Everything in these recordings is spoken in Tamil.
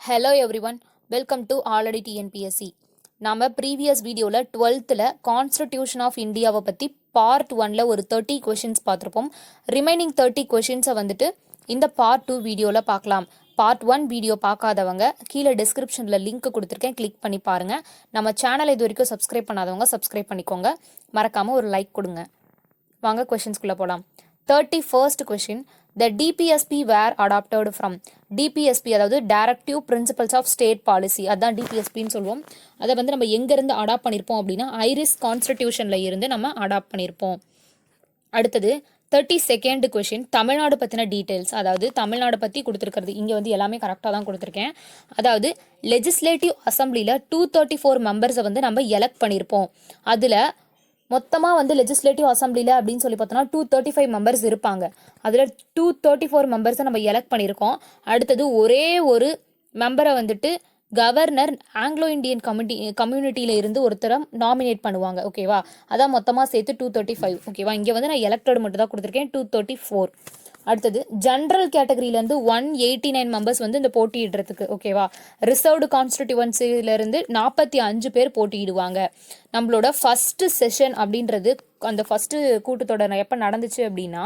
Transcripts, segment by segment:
Hello everyone, welcome to Already TNPSC. நாம ப்ரீவியஸ் வீடியோவில் 12th கான்ஸ்டிடியூஷன் ஆஃப் இந்தியாவை பற்றி பார்ட் 1ல் ஒரு 30 கொஷின்ஸ் பார்த்துருப்போம். ரிமைனிங் 30 கொஷின்ஸை வந்துட்டு இந்த பார்ட் 2 வீடியோவில் பார்க்கலாம். பார்ட் 1 வீடியோ பார்க்காதவங்க கீழே டிஸ்கிரிப்ஷனில் லிங்க் கொடுத்துருக்கேன், கிளிக் பண்ணி பாருங்கள். நம்ம சேனலை இது வரைக்கும் சப்ஸ்கிரைப் பண்ணாதவங்க சப்ஸ்கிரைப் பண்ணிக்கோங்க, மறக்காமல் ஒரு லைக் கொடுங்க. வாங்க கொஷின்ஸ்குள்ளே போகலாம். 31st question, the DPSP were adopted from. DPSP அதாவது Directive Principles of State Policy, அதான் DPSPன்னு சொல்லுவோம். அதை வந்து நம்ம எங்கேருந்து அடாப்ட் பண்ணியிருப்போம் அப்படின்னா ஐரிஸ் கான்ஸ்டிடியூஷனில் இருந்து நம்ம அடாப்ட் பண்ணியிருப்போம். அடுத்தது 32nd question, தமிழ்நாடு பற்றின டீட்டெயில்ஸ், அதாவது தமிழ்நாடு பற்றி கொடுத்துருக்கிறது இங்கே வந்து எல்லாமே கரெக்டாக தான் கொடுத்துருக்கேன். அதாவது லெஜிஸ்லேட்டிவ் அசம்பிளியில் 234 மெம்பர்ஸை வந்து நம்ம எலெக்ட் பண்ணியிருப்போம். அதில் மொத்தமாக வந்து லெஜிஸ்லேட்டிவ் அசம்பிளியில் அப்படின்னு சொல்லி பார்த்தோன்னா 235 மெம்பர்ஸ் இருப்பாங்க. அதில் 234 மெம்பர்ஸை நம்ம எலெக்ட் பண்ணியிருக்கோம். அடுத்தது ஒரே ஒரு மெம்பரை வந்துட்டு கவர்னர் ஆங்கிலோ இண்டியன் கம்யூனிட்டியில் இருந்து ஒருத்தரை நாமினேட் பண்ணுவாங்க. ஓகேவா, அதான் மொத்தமாக சேர்த்து 235. ஓகேவா, இங்கே வந்து நான் எலெக்டட் மட்டும் தான் கொடுத்துருக்கேன், 234. அடுத்தது ஜென்ரல் கேட்டகரியிலேருந்து 189 மெம்பர்ஸ் வந்து இந்த போட்டியிடுறதுக்கு. ஓகேவா, ரிசர்வ்டு கான்ஸ்டிடியூவன்சிலேருந்து 45 பேர் போட்டியிடுவாங்க. நம்மளோட ஃபஸ்ட்டு செஷன் அப்படின்றது அந்த ஃபஸ்ட்டு கூட்டத்தொடர் எப்போ நடந்துச்சு அப்படின்னா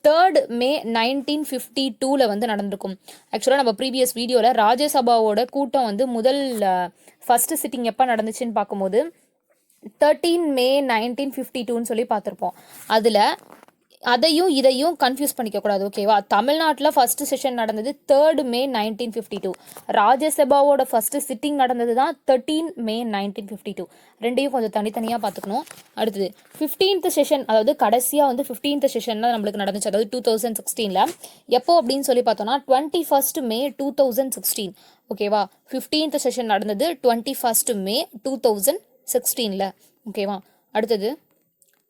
3rd May 1952 வந்து நடந்திருக்கும். ஆக்சுவலாக நம்ம ப்ரீவியஸ் வீடியோவில் ராஜ்யசபாவோட கூட்டம் வந்து முதல் ஃபஸ்ட்டு சிட்டிங் எப்போ நடந்துச்சுன்னு பார்க்கும்போது 13 May 1952 சொல்லி பார்த்துருப்போம். அதில் அதையும் இதையும் கன்ஃபியூஸ் பண்ணிக்கக்கூடாது. ஓகேவா, தமிழ்நாட்டில் ஃபஸ்ட்டு செஷன் நடந்தது 3rd May 1952. ராஜ்யசபாவோட ஃபஸ்ட்டு சிட்டிங் நடந்தது தான் 13 May 1952. ரெண்டையும் கொஞ்சம் தனித்தனியாக பார்த்துக்கணும். அடுத்தது 15th செஷன், அதாவது கடைசியாக வந்து 15th செஷன் தான் நம்மளுக்கு நடந்துச்சு, அதாவது 2016. எப்போ அப்படின்னு சொல்லி பார்த்தோன்னா 21st May 2016. ஓகேவா, 15th செஷன் நடந்தது 21st May 2016. ஓகேவா, அடுத்தது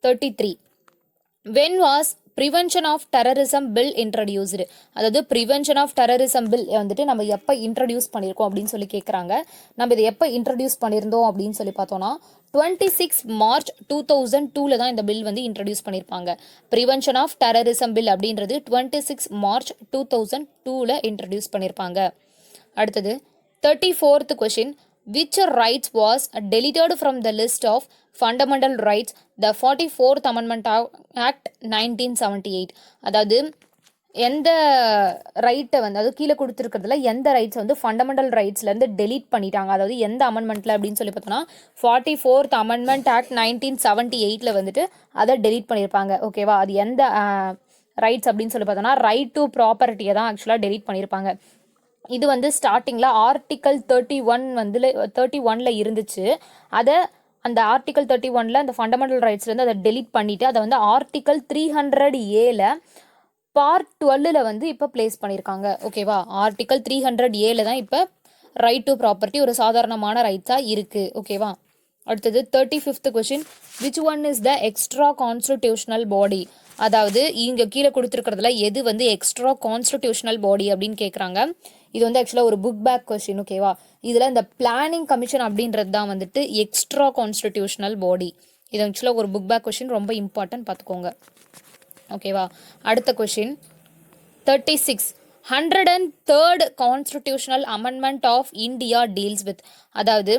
33. When was Prevention of Terrorism Bill introduced? அதாவது Prevention of Terrorism Bill வந்துட்டு நம்ம எப்போ இன்ட்ரடியூஸ் பண்ணியிருக்கோம் அப்படின்னு சொல்லி கேட்குறாங்க. நம்ம இதை எப்போ இன்ட்ரடியூஸ் பண்ணியிருந்தோம் அப்படின்னு சொல்லி பார்த்தோன்னா 26 March 2002 தான் இந்த பில் வந்து இன்ட்ரடியூஸ் பண்ணியிருப்பாங்க. Prevention of Terrorism Bill அப்படின்றது 26 March 2002 இன்ட்ரடியூஸ் பண்ணியிருப்பாங்க. அடுத்தது 34th question, which rights was deleted from the list of fundamental rights the 44th Amendment Act 1978? அதாவது எந்த ரைட்டை வந்து அது கீழே கொடுத்துருக்கிறதுல எந்த ரைட்ஸ் வந்து ஃபண்டமெண்டல் ரைட்ஸ்லேருந்து டெலீட் பண்ணிட்டாங்க, அதாவது எந்த அமெண்ட்மெண்ட்டில் அப்படின்னு சொல்லி பார்த்தோன்னா 44th Amendment Act 1978 வந்துட்டு அதை டெலீட் பண்ணியிருப்பாங்க. ஓகேவா, அது எந்த ரைட்ஸ் அப்படின்னு சொல்லி பார்த்தோன்னா ரைட் டு ப்ராப்பர்ட்டியை தான் ஆக்சுவலாக டெலீட் பண்ணியிருப்பாங்க. இது வந்து ஸ்டார்டிங்கில் ஆர்டிக்கல் 31 இருந்துச்சு. அதை அந்த ஆர்டிக்கல் 31 அந்த ஃபண்டமெண்டல் ரைட்ஸ்லேருந்து அதை டெலீட் பண்ணிவிட்டு அதை வந்து ஆர்டிக்கல் 300A பார்ட் 12 வந்து இப்போ பிளேஸ் பண்ணியிருக்காங்க. ஓகேவா, ஆர்டிக்கல் 300A தான் இப்போ ரைட் டு ப்ராப்பர்ட்டி ஒரு சாதாரணமான ரைட்ஸாக இருக்குது. ஓகேவா, அடுத்தது 35th question, which one is the extra constitutional body? அதாவது இங்கே கீழே கொடுத்துருக்கிறதுல எது வந்து எக்ஸ்ட்ரா கான்ஸ்டிடியூஷனல் பாடி அப்படின்னு கேட்குறாங்க. இது வந்து ஆக்சுவலாக ஒரு புக் பேக் கொஸ்டின். ஓகேவா, இதில் இந்த பிளானிங் கமிஷன் அப்படின்றது தான் வந்துட்டு எக்ஸ்ட்ரா கான்ஸ்டிடியூஷனல் பாடி. இது ஆக்சுவலாக ஒரு புக் பேக் கொஸ்டின், ரொம்ப இம்பார்ட்டன்ட், பார்த்துக்கோங்க. ஓகேவா, அடுத்த question 36. 103rd constitutional amendment of India deals with. அதாவது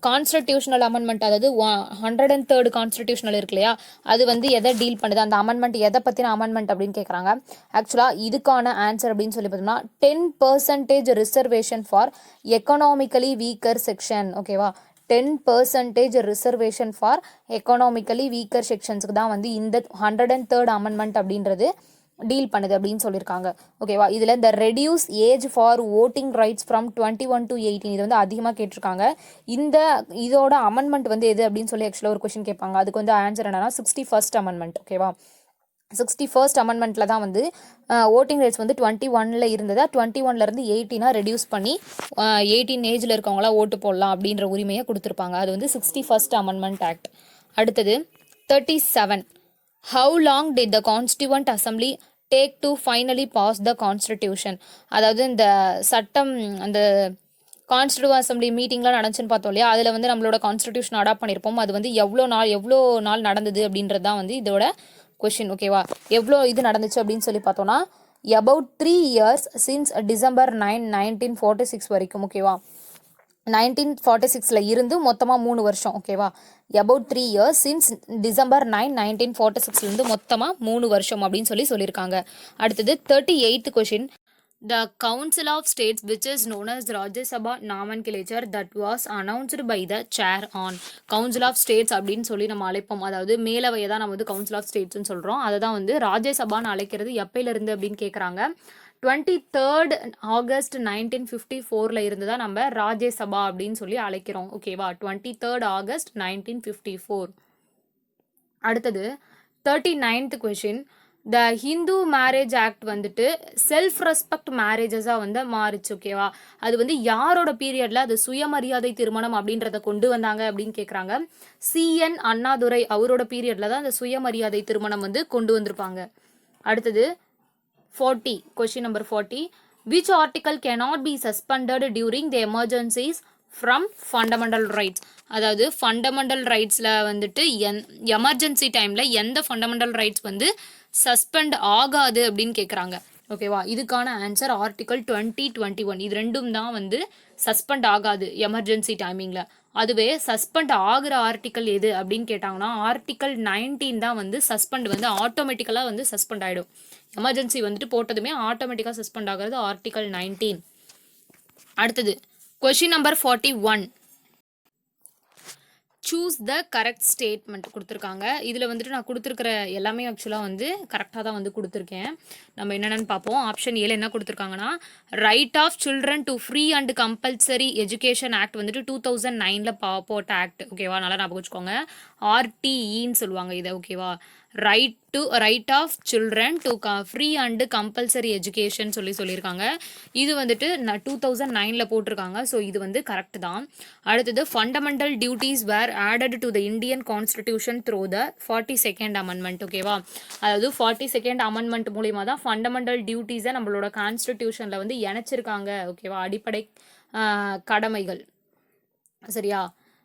கான்ஸ்டிடியூஷனல் அமெண்ட்மெண்ட், அதாவது 103rd கான்ஸ்டிடியூஷனல் இருக்கு இல்லையா, அது வந்து எதை டீல் பண்ணுது, அந்த அமெண்ட்மெண்ட் எதை பற்றின அமெண்ட்மெண்ட் அப்படின்னு கேட்குறாங்க. ஆக்சுவலாக இதுக்கான ஆன்சர் அப்படின்னு சொல்லி பார்த்தோம்னா 10% reservation for economically weaker section. ஓகேவா, 10% ரிசர்வேஷன் ஃபார் எக்கனாமிக்கலி வீக்கர் செக்ஷன்ஸுக்கு தான் வந்து இந்த 103rd அமெண்ட்மெண்ட் அப்படின்றது டீல் பண்ணுது அப்படின்னு சொல்லியிருக்காங்க. ஓகேவா, இதில் இந்த reduce age for voting rights from 21 to 18 இது வந்து அதிகமாக கேட்டிருக்காங்க. இதோட அமெண்ட்மெண்ட் வந்து எது அப்படின்னு சொல்லி ஆக்சுவலாக ஒரு கொஸ்டின் கேட்பாங்க. அதுக்கு வந்து ஆன்சர் என்னன்னா 61st அமெண்ட்மெண்ட். ஓகேவா, 61st அமெண்ட்மெண்ட்டில் தான் வந்து ஓட்டிங் ரைட்ஸ் வந்து 21 இருந்ததா 21 18 ரெடியூஸ் பண்ணி 18 ஏஜில் இருக்கவங்களாம் ஓட்டு போடலாம் அப்படின்ற உரிமையை கொடுத்துருப்பாங்க. அது வந்து 61st அமெண்ட்மெண்ட் ஆக்ட். அடுத்தது 37. How long did the Constituent Assembly take to finally pass the Constitution? அதாவது இந்த சட்டம் அந்த கான்ஸ்டிடியூவன்ட் அசம்பிளி மீட்டிங்லாம் நடந்துச்சுன்னு பார்த்தோம் இல்லையா, அதில் வந்து நம்மளோட கான்ஸ்டிடியூஷன் அடாப்ட் பண்ணியிருப்போம். அது வந்து எவ்வளோ நாள் நடந்தது அப்படின்றது தான் வந்து இதோட கொஷின். ஓகேவா, எவ்வளோ இது நடந்துச்சு அப்படின்னு சொல்லி பார்த்தோன்னா about 3 years since December 9 1946 வரைக்கும் ஓகேவா 1946ல இருந்து மொத்தமாக 3 வருஷம் ஓகேவா about 3 years since December 9 1946லேருந்து மொத்தமாக 3 வருஷம் அப்படின்னு சொல்லியிருக்காங்க. அடுத்தது 38th question. The Council of States, which is known as Rajya Sabha nomenclature, that was announced by the chair on Council of States அப்படின்னு சொல்லி நம்ம அழைப்போம். அதாவது மேலவையை தான் நம்ம வந்து Council of Statesன்னு சொல்கிறோம். அதை தான் வந்து ராஜ்யசபான்னு அழைக்கிறது எப்பயிலிருந்து அப்படின்னு கேட்குறாங்க. 23rd August 1954 இருந்து தான் நம்ம ராஜ்யசபா அப்படின்னு சொல்லி அழைக்கிறோம் ஓகேவா 23rd August 1954. அடுத்தது 39th கொஷின். த ஹிந்து மேரேஜ் ஆக்ட் வந்துட்டு செல்ஃப் ரெஸ்பெக்ட் மேரேஜஸாக வந்து மாறிச்சு ஓகேவா அது வந்து யாரோட பீரியடில் அது சுயமரியாதை திருமணம் அப்படின்றத கொண்டு வந்தாங்க அப்படின்னு கேட்குறாங்க. CN அண்ணாதுரை அவரோட பீரியடில் தான் அந்த சுயமரியாதை திருமணம் வந்து கொண்டு வந்திருப்பாங்க. அடுத்தது 40 question number 40. Which article cannot be suspended during the emergencies from fundamental rights. அதாவது ஃபண்டமெண்டல் ரைட்ஸில் வந்துட்டு எமர்ஜென்சி டைமில் எந்த ஃபண்டமெண்டல் ரைட்ஸ் வந்து சஸ்பெண்ட் ஆகாது அப்படின்னு கேட்குறாங்க ஓகேவா இதுக்கான ஆன்சர் ஆர்டிக்கல் 2021 இது ரெண்டும் தான் வந்து சஸ்பெண்ட் ஆகாது எமர்ஜென்சி டைமிங்கில். அதுவே சஸ்பெண்ட் ஆகிற ஆர்டிக்கல் எது அப்படின்னு கேட்டாங்கன்னா ஆர்டிக்கல் 19 தான் வந்து சஸ்பெண்ட் வந்து ஆட்டோமேட்டிக்கலாக வந்து சஸ்பெண்ட் ஆகிடும். எமர்ஜென்சி வந்துட்டு போட்டதுமே ஆட்டோமேட்டிக்காக சஸ்பெண்ட் ஆகிறது ஆர்டிக்கல் 19. அடுத்தது question number 41. Choose the correct statement கொடுத்துருக்காங்க. இதில் வந்துட்டு நான் கொடுத்துருக்கிற எல்லாமே ஆக்சுவலாக வந்து கரெக்டாக தான் வந்து கொடுத்துருக்கேன். நம்ம என்னென்னு பார்ப்போம். ஆப்ஷன் ஏல என்ன கொடுத்துருக்காங்கன்னா right of children to free and compulsory education act வந்துட்டு 2009 போட்ட ஆக்ட் ஓகேவா நல்லா ஞாபகம் வச்சுக்கோங்க. RTEன்னு சொல்லுவாங்க இதை ஓகேவா right of children to free and compulsory education சொல்லியிருக்காங்க. இது வந்துட்டு 2009 போட்டிருக்காங்க. ஸோ இது வந்து கரெக்ட் தான். அடுத்தது fundamental duties where added to the Indian constitution through the 42nd amendment ஓகேவா அதாவது 42nd அமெண்ட்மெண்ட் மூலியமாக தான் ஃபண்டமெண்டல் டியூட்டிஸை நம்மளோட கான்ஸ்டிடியூஷனில் வந்து இணைச்சிருக்காங்க ஓகேவா அடிப்படை கடமைகள் சரியா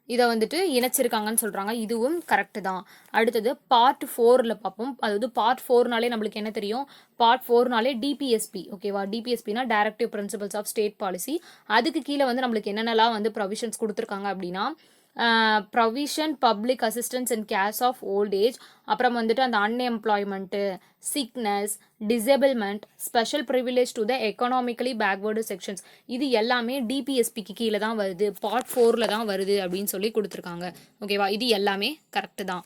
இதை வந்துட்டு இணைச்சிருக்காங்கன்னு சொல்கிறாங்க. இதுவும் கரெக்டு தான். அடுத்தது பார்ட் 4ல் பார்ப்போம். அதாவது பார்ட் 4நாலே நம்மளுக்கு என்ன தெரியும் பார்ட் 4நாலே DPSP ஓகேவா DPSPனா directive principles of state policy. அதுக்கு கீழே வந்து நம்மளுக்கு என்னென்னலாம் வந்து ப்ரொவிஷன்ஸ் கொடுத்துருக்காங்க அப்படின்னா provision public assistance in case of old age அப்புறம் வந்துட்டு அந்த unemployment sickness disablement special privilege to the economically backward sections இது எல்லாமே DPSPக்கு கீழே தான் வருது பார்ட் 4ல் தான் வருது அப்படின்னு சொல்லி கொடுத்துருக்காங்க ஓகேவா இது எல்லாமே கரெக்டு தான்.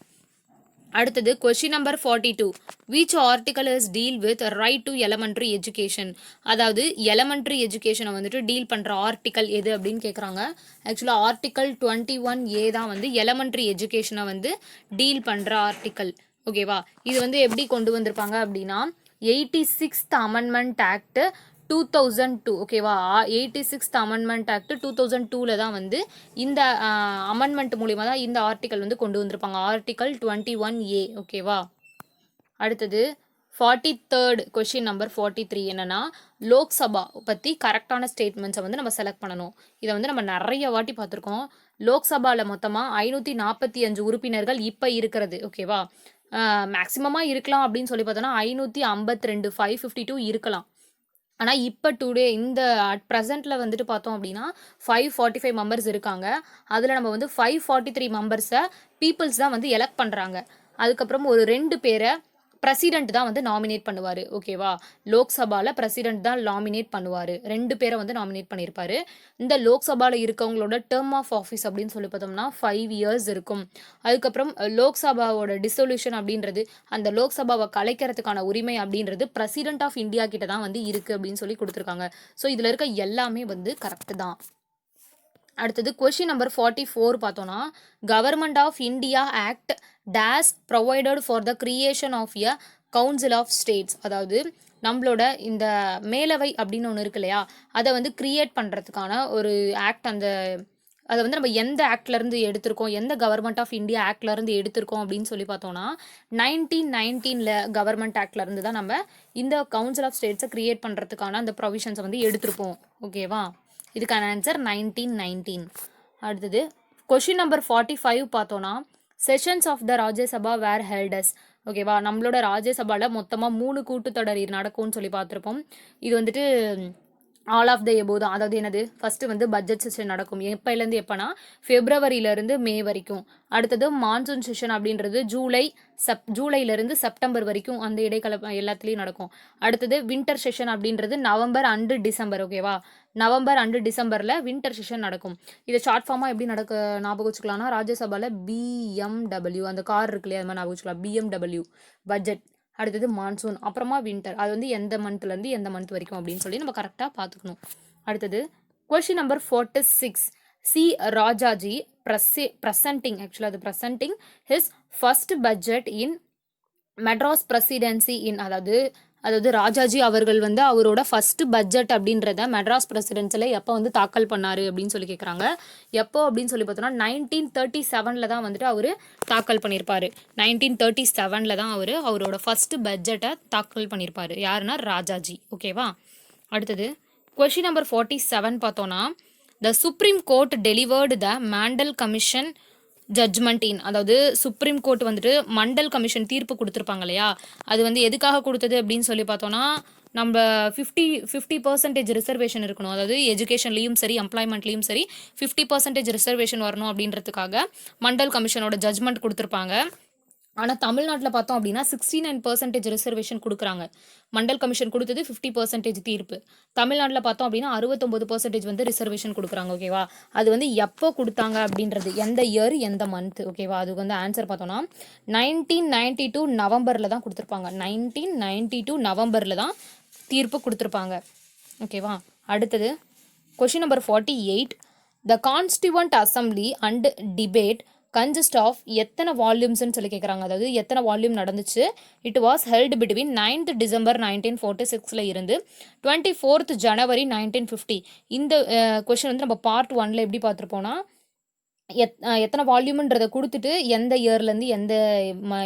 அடுத்தது question number 42. Which article is deal with right to elementary education அதாவது எலமெண்ட்ரி எஜுகேஷனை வந்துட்டு டீல் பண்ணுற ஆர்டிக்கல் எது அப்படின்னு கேட்குறாங்க. ஆக்சுவலாக ஆர்டிக்கல் 21A தான் வந்து எலமெண்ட்ரி எஜுகேஷனை வந்து டீல் பண்ணுற ஆர்டிக்கல் ஓகேவா இது வந்து எப்படி கொண்டு வந்திருப்பாங்க அப்படின்னா 86th அமெண்ட்மெண்ட் ஆக்ட் 2002 ஓகேவா 86th அமெண்ட்மெண்ட் ஆக்ட் 2002 தான் வந்து இந்த அமெண்ட்மெண்ட் மூலிமா தான் இந்த ஆர்டிக்கல் வந்து கொண்டு வந்திருப்பாங்க ஆர்டிக்கல் 21A ஓகேவா. அடுத்தது 43rd கொஷின் நம்பர் 43 என்னன்னா லோக்சபா பற்றி கரெக்டான ஸ்டேட்மெண்ட்ஸை வந்து நம்ம செலக்ட் பண்ணணும். இதை வந்து நம்ம நிறைய வாட்டி பார்த்துருக்கோம். லோக்சபாவில் மொத்தமாக 545 உறுப்பினர்கள் இப்போ இருக்கிறது ஓகேவா மேக்சிமமாக இருக்கலாம் அப்படின்னு சொல்லி பார்த்தோன்னா 552 552 இருக்கலாம். ஆனால் இப்போ டுடே இந்த அட் ப்ரெசென்ட்டில் வந்துட்டு பார்த்தோம் அப்படின்னா 545 மெம்பர்ஸ் இருக்காங்க. அதில் நம்ம வந்து 543 மெம்பர்ஸை பீப்புள்ஸ் தான் வந்து எலெக்ட் பண்ணுறாங்க. அதுக்கப்புறம் ஒரு 2 பேரை பிரசிடென்ட் தான் வந்து நாமினேட் பண்ணுவார் ஓகேவா லோக்சபாவில் பிரசிடென்ட் தான் நாமினேட் பண்ணுவார் 2 பேரை வந்து நாமினேட் பண்ணியிருப்பார். இந்த லோக்சபாவில் இருக்கவங்களோட டேர்ம் ஆஃப் ஆஃபீஸ் அப்படின்னு சொல்லி பார்த்தோம்னா 5 years இருக்கும். அதுக்கப்புறம் லோக்சபாவோட டிசொல்யூஷன் அப்படின்றது அந்த லோக்சபாவை கலைக்கிறதுக்கான உரிமை அப்படின்றது பிரசிடென்ட் ஆஃப் இந்தியா கிட்ட தான் வந்து இருக்குது அப்படின்னு சொல்லி கொடுத்துருக்காங்க. ஸோ இதில் இருக்க எல்லாமே வந்து கரெக்டு தான். அடுத்தது கொஷின் நம்பர் 44 பார்த்தோன்னா government of India act dash provided for the creation of a council of states அதாவது நம்மளோட இந்த மேலவை அப்படின்னு ஒன்று இருக்கு இல்லையா அதை வந்து கிரியேட் பண்ணுறதுக்கான ஒரு ஆக்ட் அதை வந்து நம்ம எந்த ஆக்ட்லேருந்து எடுத்திருக்கோம் எந்த கவர்மெண்ட் ஆஃப் இந்தியா ஆக்ட்லேருந்து எடுத்திருக்கோம் அப்படின்னு சொல்லி பார்த்தோன்னா 1919 கவர்மெண்ட் ஆக்ட்லேருந்து தான் நம்ம இந்த கவுன்சில் ஆஃப் ஸ்டேட்ஸை கிரியேட் பண்ணுறதுக்கான அந்த ப்ரொவிஷன்ஸை வந்து எடுத்திருப்போம் ஓகேவா இதுக்கான ஆன்சர் 1919. அடுத்தது கொஷின் நம்பர் 45 பார்த்தோன்னா செஷன்ஸ் ஆஃப் த ராஜ்யசபா வேர் ஹெல்டஸ் ஓகேவா. நம்மளோட ராஜ்யசபாவில் மொத்தமாக 3 கூட்டத்தொடர் நடக்கும்னு சொல்லி பார்த்துருப்போம். இது வந்துட்டு ஆல் ஆஃப் த எபோ தான். அதாவது என்னது, ஃபஸ்ட்டு வந்து பட்ஜெட் செஷன் நடக்கும். எப்போலேருந்து எப்போனா ஃபெப்ரவரியிலேருந்து மே வரைக்கும். அடுத்தது மான்சூன் செஷன் அப்படின்றது ஜூலையிலேருந்து செப்டம்பர் வரைக்கும் அந்த இடைக்கால எல்லாத்துலேயும் நடக்கும். அடுத்தது வின்டர் செஷன் அப்படின்றது நவம்பர் அண்டு டிசம்பர். ஓகேவா. நவம்பர் அண்டு டிசம்பரில் வின்டர் செஷன் நடக்கும். இதை ஷார்ட் ஃபார்மாக எப்படி ஞாபகம் வச்சுக்கலாம்னா, ராஜ்யசபாவில் பிஎம்டபிள்யூ அந்த கார் இருக்கு இல்லையா, அது மாதிரி ஞாபகம் வச்சுக்கலாம். பிஎம்டபிள்யூ பட்ஜெட், அடுத்தது மான்சூன், அப்புறமா வின்டர். அது வந்து எந்த மந்த்லேருந்து எந்த மந்த் வரைக்கும் அப்படின்னு சொல்லி நம்ம கரெக்டாக பார்த்துக்கணும். அடுத்தது question number 46. C Rajaji presenting his first budget in Madras presidency in, அதாவது ராஜாஜி அவர்கள் வந்து அவரோட ஃபர்ஸ்ட் பட்ஜெட் அப்படின்றத மெட்ராஸ் பிரசிடென்சியில் எப்போ வந்து தாக்கல் பண்ணார் அப்படின்னு சொல்லி கேட்குறாங்க. எப்போ அப்படின்னு சொல்லி பார்த்தோன்னா 1937 தான் வந்துட்டு அவர் தாக்கல் பண்ணியிருப்பார். 1937 தான் அவரோட ஃபர்ஸ்ட் பட்ஜெட்டை தாக்கல் பண்ணியிருப்பார். யாருன்னா ராஜாஜி. ஓகேவா. அடுத்தது கொஷின் நம்பர் 47 பார்த்தோன்னா, the supreme court delivered the Mandal commission judgement in, அதாவது சுப்ரீம் கோர்ட் வந்துட்டு மண்டல் கமிஷன் தீர்ப்பு கொடுத்துருப்பாங்க இல்லையா, அது வந்து எதுக்காக கொடுத்தது அப்படின்னு சொல்லி பார்த்தோன்னா, நம்ம 50% ரிசர்வேஷன் இருக்கணும், அதாவது எஜுகேஷன்லேயும் சரி எம்ப்ளாய்மெண்ட்லேயும் சரி 50% ரிசர்வேஷன் வரணும் அப்படின்றதுக்காக மண்டல் கமிஷனோட ஜட்ஜ்மெண்ட் கொடுத்துருப்பாங்க. ஆனால் தமிழ்நாட்டில் பார்த்தோம் அப்படின்னா 69% ரிசர்வேஷன் கொடுக்குறாங்க. மண்டல் கமிஷன் கொடுத்தது 50% தீர்ப்பு. தமிழ்நாட்டில் பார்த்தோம் அப்படின்னா 69% வந்து ரிசர்வேஷன் கொடுக்குறாங்க. ஓகேவா. அது வந்து எப்போ கொடுத்தாங்க அப்படின்றது, எந்த இயர் எந்த மந்த். ஓகேவா. அதுக்கு வந்து ஆன்சர் பார்த்தோன்னா 1992 நவம்பரில் தான் கொடுத்துருப்பாங்க. 1992 நவம்பரில் தான் தீர்ப்பு கொடுத்துருப்பாங்க. ஓகேவா. அடுத்தது question number 48. The constituent assembly and debate consist of எத்தனை வால்யூம்ஸ்ன்னு சொல்லி கேட்குறாங்க. அதாவது எத்தனை வால்யூம் நடந்துச்சு. It was held between 9th December 1946 இருந்து 24th ஜனவரி 1950. இந்த கொஷின் வந்து நம்ம பார்ட் 1ல் எப்படி பார்த்துருப்போம்னா, எத்தனை வால்யூம்ன்றதை கொடுத்துட்டு எந்த இயர்லேருந்து எந்த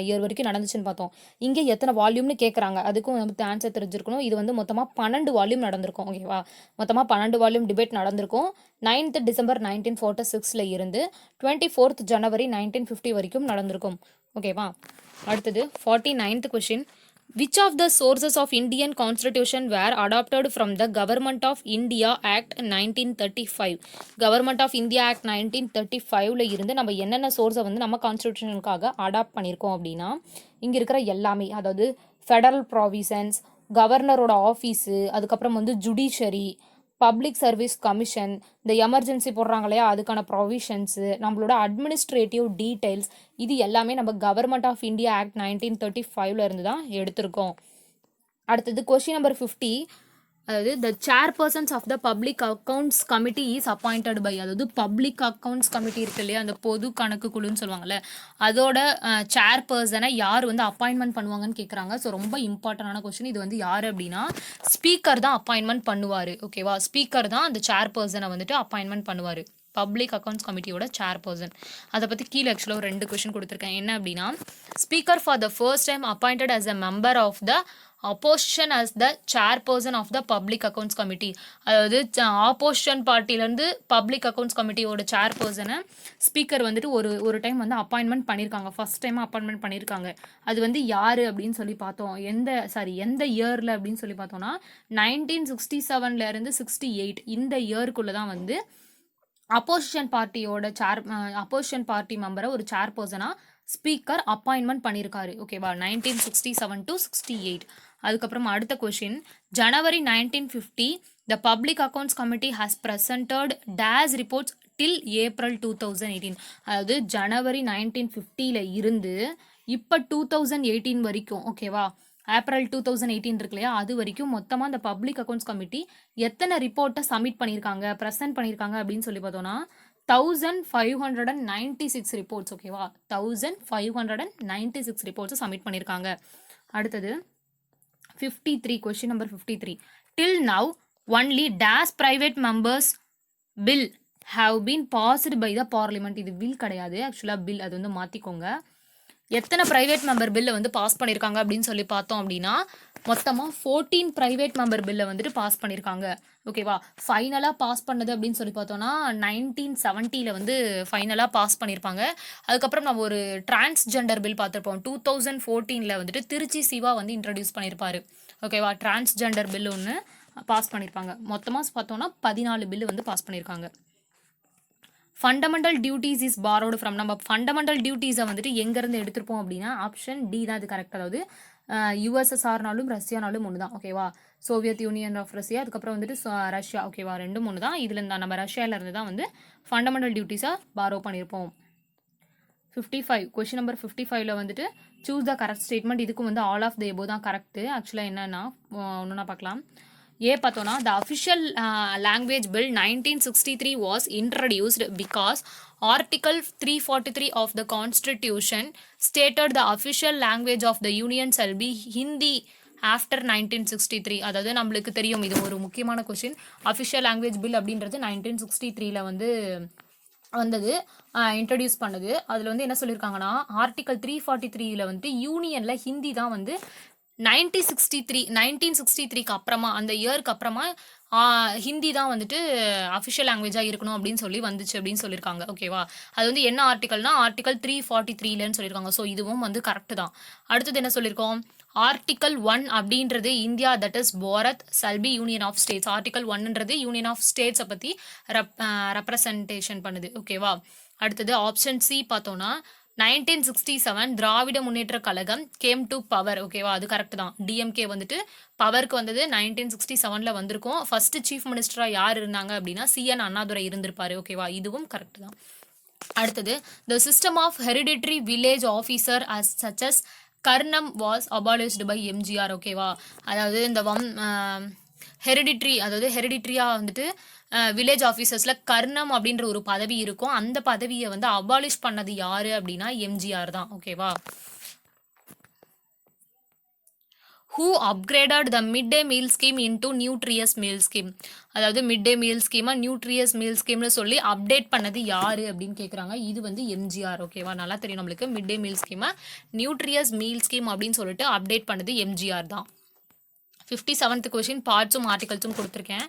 இயர் வரைக்கும் நடந்துச்சுன்னு பார்த்தோம். இங்கே எத்தனை வால்யூம்னு கேட்குறாங்க. அதுக்கும் நமக்கு ஆன்சர் தெரிஞ்சிருக்கணும். இது வந்து மொத்தமாக 12 வால்யூம் நடந்திருக்கும். ஓகேவா. மொத்தமாக 12 வால்யூம் டிபேட் நடந்திருக்கும். 9th டிசம்பர் 1946 இருந்து 24th ஜனவரி 1950 வரைக்கும் நடந்திருக்கும். ஓகேவா. அடுத்தது 49th question. Which of the sources of Indian Constitution were adopted from the Government of India Act 1935? Government of India Act 1935 இருந்து நம்ம என்னென்ன சோர்ஸை வந்து நம்ம கான்ஸ்டியூஷனுக்காக அடாப்ட் பண்ணியிருக்கோம் அப்படின்னா, இங்கே இருக்கிற எல்லாமே, அதாவது ஃபெடரல் ப்ராவிசன்ஸ், கவர்னரோட ஆஃபீஸு, அதுக்கப்புறம் வந்து ஜுடிஷரி, பப்ளிக் சர்வீஸ் கமிஷன், இந்த எமர்ஜென்சி போடுறாங்க இல்லையா அதுக்கான ப்ரொவிஷன்ஸு, நம்மளோட அட்மினிஸ்ட்ரேட்டிவ் டீட்டெயில்ஸ், இது எல்லாமே நம்ம கவர்மெண்ட் ஆஃப் இந்தியா ஆக்ட் 1935 இருந்து தான் எடுத்திருக்கோம். அடுத்தது கொஸ்டின் நம்பர் 50. அதாவது the chairpersons of the public accounts committee is appointed by, அதாவது பப்ளிக் அக்கௌண்ட்ஸ் கமிட்டி இருக்கு இல்லையா, அந்த பொது கணக்கு குழுன்னு சொல்லுவாங்கள்ல, அதோட சேர்பர்சனை யார் வந்து அப்பாயின்மெண்ட் பண்ணுவாங்கன்னு கேட்குறாங்க. ஸோ ரொம்ப இம்பார்ட்டண்டான கொஸ்டின். இது வந்து யார் அப்படின்னா ஸ்பீக்கர் தான் அப்பாயின்மெண்ட் பண்ணுவார். ஓகேவா. ஸ்பீக்கர் தான் அந்த சேர்பர்சனை வந்துட்டு அப்பாயின்மெண்ட் பண்ணுவார். பப்ளிக் அக்கௌண்ட்ஸ் கமிட்டியோட சேர்பர்சன். அதை பற்றி கீழே ஆக்சுவலாக ஒரு 2 கொஸ்டின் கொடுத்துருக்கேன். என்ன அப்படின்னா, speaker for the first time appointed as a member of the opposition as the chairperson of the public accounts committee. அதாவது ஆப்போசிஷன் பார்ட்டிலேருந்து பப்ளிக் அக்கௌண்ட்ஸ் கமிட்டியோட சேர்பர்சனை ஸ்பீக்கர் வந்துட்டு ஒரு டைம் வந்து அப்பாயின்மெண்ட் பண்ணியிருக்காங்க. ஃபர்ஸ்ட் டைம் அப்பாயின்மெண்ட் பண்ணியிருக்காங்க. அது வந்து யார் அப்படின்னு சொல்லி பார்த்தோம், எந்த இயரில் அப்படின்னு சொல்லி பார்த்தோம்னா 1967 இருந்து 68 இந்த இயருக்குள்ளே தான் வந்து அப்போசிஷன் பார்ட்டி மெம்பரை ஒரு சேர்பர்சனாக ஸ்பீக்கர் அப்பாயின்மெண்ட் பண்ணியிருக்காரு. ஓகேவா. 1967 to 68. அதுக்கப்புறம் அடுத்த question. January 1950 the public accounts committee has presented days reports till April 2018. அதாவது ஜனவரி 1950 இருந்து இப்போ 2018 வரைக்கும். ஓகேவா. ஏப்ரல் 2018 இருக்கு இல்லையா, அது வரைக்கும் மொத்தமாக இந்த பப்ளிக் அக்கௌண்ட்ஸ் கமிட்டி எத்தனை ரிப்போர்ட்டை சப்மிட் பண்ணியிருக்காங்க, ப்ரெசென்ட் பண்ணியிருக்காங்க அப்படின்னு சொல்லி பார்த்தோன்னா 1596 ரிப்போர்ட்ஸ். ஓகேவா. 1596 ரிப்போர்ட்ஸை சப்மிட் பண்ணியிருக்காங்க. அடுத்தது 53 question number 53. Till now only dash private members bill have been passed by the parliament. இது பில் கிடையாது ஆக்சுவலாக, பில். அது வந்து மாற்றிக்கோங்க. எத்தனை ப்ரைவேட் மெம்பர் பில்லை வந்து பாஸ் பண்ணியிருக்காங்க அப்படின்னு சொல்லி பார்த்தோம் அப்படின்னா மொத்தமாக 14 ப்ரைவேட் மெம்பர் பில்லை வந்துட்டு பாஸ் பண்ணியிருக்காங்க. ஓகேவா, ஃபைனலாக பாஸ் பண்ணது அப்படின்னு சொல்லி பார்த்தோன்னா 1970 வந்து ஃபைனலாக பாஸ் பண்ணியிருப்பாங்க. அதுக்கப்புறம் நம்ம ஒரு டிரான்ஸ்ஜெண்டர் பில் பார்த்துருப்போம். 2014 வந்துட்டு திருச்சி சிவா வந்து இன்ட்ரடியூஸ் பண்ணியிருப்பாரு. ஓகேவா, டிரான்ஸ்ஜெண்டர் பில் ஒன்று பாஸ் பண்ணியிருப்பாங்க. மொத்தமாக பார்த்தோன்னா 14 பில்லு வந்து பாஸ் பண்ணியிருக்காங்க. Fundamental duties is borrowed from. நம்ம ஃபண்டமெண்டல் டியூட்டிஸை வந்துட்டு எங்கேருந்து எடுத்திருப்போம் அப்படின்னா ஆப்ஷன் டி தான் இது கரெக்ட். அதாவது யுஎஸ்எஸ்ஆர்னாலும் ரஷ்யானாலும் ஒன்று தான். ஓகேவா, சோவியத் யூனியன் ஆஃப் ரஷ்யா, அதுக்கப்புறம் வந்துட்டு ரஷ்யா. ஓகேவா, ரெண்டும் ஒன்று தான். இதில் இருந்தால் நம்ம ரஷ்யாவிலேருந்து தான் வந்து ஃபண்டமெண்டல் டியூட்டிஸை பாரோ பண்ணியிருப்போம். 55 கொஷின் நம்பர் 55 வந்துட்டு சூஸ் த கரெக்ட் ஸ்டேட்மெண்ட். இதுக்கும் வந்து ஆல் ஆஃப் த எபோ தான் கரெக்டு. ஆக்சுவலாக என்னென்னா ஒன்றுனா பார்க்கலாம். ஏ பார்த்தோன்னா the official language bill 1963 was introduced because article 343 of the constitution stated the official language of the union shall be Hindi after 1963. அதாவது நம்மளுக்கு தெரியும், இது ஒரு முக்கியமான கொஷின். அஃபிஷியல் லாங்குவேஜ் பில் அப்படின்றது 1963 வந்து வந்தது, இன்ட்ரடியூஸ் பண்ணது. அதில் வந்து என்ன சொல்லியிருக்காங்கன்னா ஆர்டிகல் 343 வந்துட்டு யூனியனில் ஹிந்தி தான் வந்து 1963 அப்புறமா, அந்த இயருக்கு அப்புறமா ஹிந்தி தான் வந்துட்டு அஃபிஷியல் லாங்குவேஜாக இருக்கணும் அப்படின்னு சொல்லி வந்துச்சு அப்படின்னு சொல்லியிருக்காங்க. ஓகேவா, அது வந்து என்ன ஆர்டிகல்னா ஆர்டிகல் 343லன்னு சொல்லியிருக்காங்க. ஸோ இதுவும் வந்து கரெக்டு தான். அடுத்தது என்ன சொல்லியிருக்கோம், ஆர்டிகல் 1 அப்படின்றது India that is Bharat shall be union of states. Article 1ன்றது யூனியன் ஆஃப் ஸ்டேட்ஸை பற்றி ரெப்ரசன்டேஷன் பண்ணுது. ஓகேவா, அடுத்தது ஆப்ஷன் சி பார்த்தோன்னா 1967 Dravida Munnetra Kazhagam came to power. ஓகேவா, அது கரெக்ட் தான். டிஎம்கே வந்துட்டு பவருக்கு வந்தது 1967 வந்திருக்கும். ஃபர்ஸ்ட் சீஃப் மினிஸ்டரா யார் இருந்தாங்க அப்படின்னா சிஎன் அண்ணாதுரை இருந்திருப்பாரு. ஓகேவா, இதுவும் கரெக்ட் தான். அடுத்தது the system of hereditary village officer as such as Karnam was abolished by MGR. ஓகேவா, அதாவது இந்த ஹெரிடிட்ரியாக வந்துட்டு வில்லேஜ் ஆஃபீஸர்ஸில் கர்ணம் அப்படின்ற ஒரு பதவி இருக்கும். அந்த பதவியை வந்து அபாலிஷ் பண்ணது யார் அப்படின்னா எம்ஜிஆர் தான். ஓகேவா, who upgraded the mid day meal scheme into nutritious meal scheme. அதாவது மிட் டே மீல் ஸ்கீமாக நியூட்ரியஸ் மீல் ஸ்கீம்னு சொல்லி அப்டேட் பண்ணது யார் அப்படின்னு கேட்குறாங்க. இது வந்து எம்ஜிஆர். ஓகேவா, நல்லா தெரியும் நம்மளுக்கு. மிட் டே மீல் ஸ்கீமை நியூட்ரியஸ் மீல் ஸ்கீம் அப்படின்னு சொல்லிட்டு அப்டேட் பண்ணது எம்ஜிஆர் தான். 57th கொஷின் பார்ட்ஸும் ஆர்டிகல்ஸும் கொடுத்துருக்கேன்.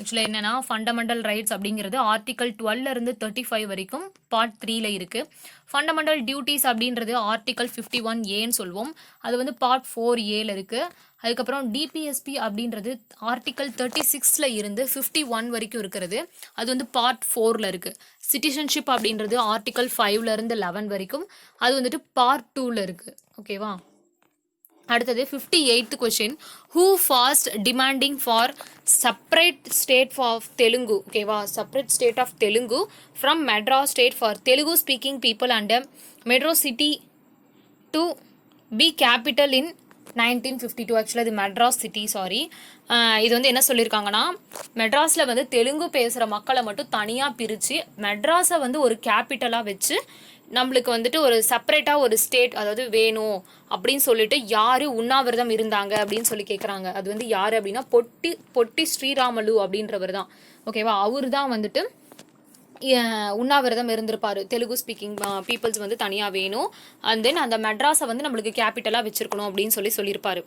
ஆக்சுவலாக என்னென்னா ஃபண்டமெண்டல் ரைட்ஸ் அப்படிங்கிறது ஆர்டிகல் 12 35 வரைக்கும் பார்ட் 3ல இருக்குது. ஃபண்டமெண்டல் டியூட்டிஸ் அப்படின்றது ஆர்டிகல் 51A சொல்லுவோம், அது வந்து பார்ட் 4A இருக்குது. அதுக்கப்புறம் டிபிஎஸ்பி அப்படின்றது ஆர்டிகல் 36ல இருந்து 51 வரைக்கும் இருக்கிறது, அது வந்து பார்ட் 4ல இருக்குது. சிட்டிசன்ஷிப் அப்படின்றது ஆர்டிகல் 5ல இருந்து 11 வரைக்கும், அது வந்துட்டு பார்ட் 2ல இருக்குது. ஓகேவா, அடுத்தது 58th question who fast demanding for separate state of Telugu. ஓகேவா, separate state of Telugu from Madras state for Telugu speaking people and metro city to be capital in 1952. ஆக்சுவலாக இது மெட்ராஸ் சிட்டி, சாரி. இது வந்து என்ன சொல்லியிருக்காங்கன்னா மெட்ராஸில் வந்து தெலுங்கு பேசுகிற மக்களை மட்டும் தனியாக பிரித்து மெட்ராஸை வந்து ஒரு கேபிட்டலாக வச்சு நம்மளுக்கு வந்துட்டு ஒரு செப்பரேட்டாக ஒரு ஸ்டேட் அதாவது வேணும் அப்படின்னு சொல்லிட்டு யார் உண்ணாவிரதம் இருந்தாங்க அப்படின்னு சொல்லி கேட்குறாங்க. அது வந்து யார் அப்படின்னா பொட்டி ஸ்ரீராமலு அப்படின்றவர் தான். ஓகேவா, அவர் தான் வந்துட்டு உண்ணாவிரதம் இருந்திருப்பார். தெலுங்கு ஸ்பீக்கிங் பீப்புள்ஸ் வந்து தனியாக வேணும், அண்ட் தென் அந்த மெட்ராஸை வந்து நம்மளுக்கு கேபிட்டலாக வச்சிருக்கணும் அப்படின்னு சொல்லியிருப்பார்.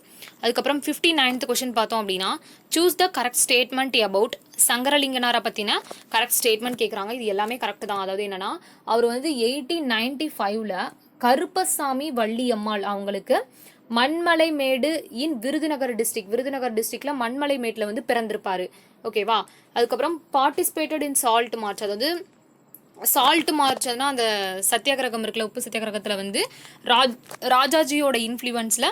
அதுக்கப்புறம் 59th கொஷின் பார்த்தோம் அப்படின்னா choose the correct statement about சங்கரலிங்கனாரை பற்றின கரெக்ட் ஸ்டேட்மெண்ட் கேட்குறாங்க. இது எல்லாமே கரெக்ட் தான். அதாவது என்னென்னா அவர் வந்து 1895ல் கருப்பசாமி வள்ளியம்மாள் அவங்களுக்கு மண்மலைமேடு இன் விருதுநகர் டிஸ்ட்ரிக்டில் மண்மலைமேட்டில் வந்து பிறந்திருப்பார். ஓகேவா, அதுக்கப்புறம் பார்ட்டிசிபேட்டட் இன் சால்ட் மார்ச். அதாவது சால்ட் மார்ச்னா அந்த சத்தியாகிரகம் இருக்குல்ல, உப்பு சத்தியாகிரகத்தில் வந்து ராஜாஜியோட இன்ஃப்ளூயன்ஸில்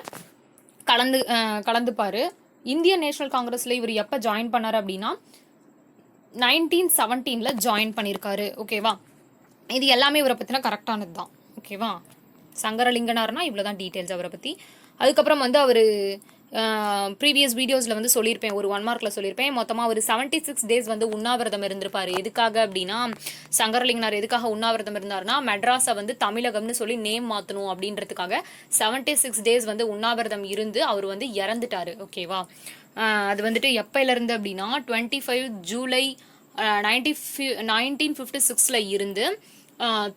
கலந்துப்பார். இந்தியன் நேஷனல் காங்கிரஸில் இவர் எப்போ ஜாயின் பண்ணார் அப்படின்னா 1917 ஜாயின் பண்ணியிருக்காரு. ஓகேவா, இது எல்லாமே இவரை பற்றினா கரெக்டானது தான். ஓகேவா, சங்கரலிங்கனார்னா இவ்வளோ தான் டீட்டெயில்ஸ் அவரை பற்றி. அதுக்கப்புறம் வந்து அவர் ப்ரீவியஸ் வீடியோஸில் வந்து சொல்லியிருப்பேன், ஒரு 1 மார்க்கில் சொல்லியிருப்பேன். மொத்தமாக ஒரு 76 days வந்து உண்ணாவிரதம் இருந்திருப்பார். எதுக்காக அப்படின்னா சங்கரலிங்கனார் எதுக்காக உண்ணாவிரதம் இருந்தார்னா மெட்ராஸை வந்து தமிழகம்னு சொல்லி நேம் மாற்றணும் அப்படின்றதுக்காக 76 days வந்து உண்ணாவிரதம் இருந்து அவர் வந்து இறந்துட்டார். ஓகேவா, அது வந்துட்டு எப்போலேருந்து அப்படின்னா 25 ஜூலை 1956 இருந்து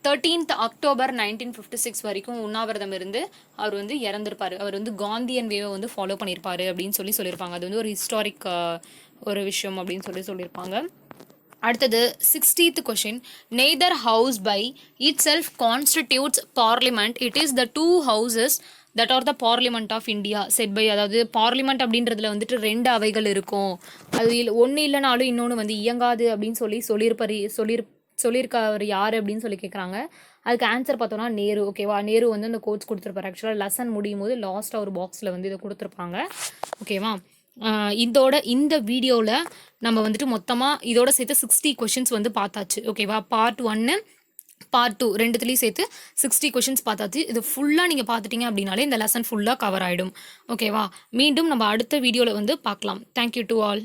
13th அக்டோபர் 1956 வரைக்கும் உண்ணாவிரதம் இருந்து அவர் வந்து இறந்திருப்பார். அவர் வந்து காந்தியன் வேவை வந்து ஃபாலோ பண்ணியிருப்பாரு அப்படின்னு சொல்லியிருப்பாங்க. அது வந்து ஒரு ஹிஸ்டாரிக் ஒரு விஷயம் அப்படின்னு சொல்லியிருப்பாங்க. அடுத்தது 60th question, neither house by itself constitutes parliament, it is the two houses that are the parliament of India set by. அதாவது பார்லிமெண்ட் அப்படின்றதுல வந்துட்டு 2 அவைகள் இருக்கும், அது ஒன்று இல்லைனாலும் இன்னொன்று வந்து இயங்காது அப்படின்னு சொல்லியிருக்காரு யார் அப்படின்னு சொல்லி கேட்குறாங்க. அதுக்கு ஆன்சர் பார்த்தோன்னா நேரு. ஓகேவா, நேரு வந்து அந்த கோட்ஸ் கொடுத்துருப்பாரு. ஆக்சுவலாக லெசன் முடியும் போது லாஸ்ட்டாக ஒரு பாக்ஸில் வந்து இதை கொடுத்துருப்பாங்க. ஓகேவா, இந்த வீடியோவில் நம்ம வந்துட்டு மொத்தமாக இதோட சேர்த்து 60 கொஷின்ஸ் வந்து பார்த்தாச்சு. ஓகேவா, பார்ட் 1 பார்ட் 2 ரெண்டுத்துலேயும் சேர்த்து 60 கொஷின்ஸ் பார்த்தாச்சு. இது ஃபுல்லாக நீங்கள் பார்த்துட்டீங்க அப்படின்னாலே இந்த லெசன் ஃபுல்லாக கவர் ஆகிடும். ஓகேவா, மீண்டும் நம்ம அடுத்த வீடியோவில் வந்து பார்க்கலாம். Thank you to all.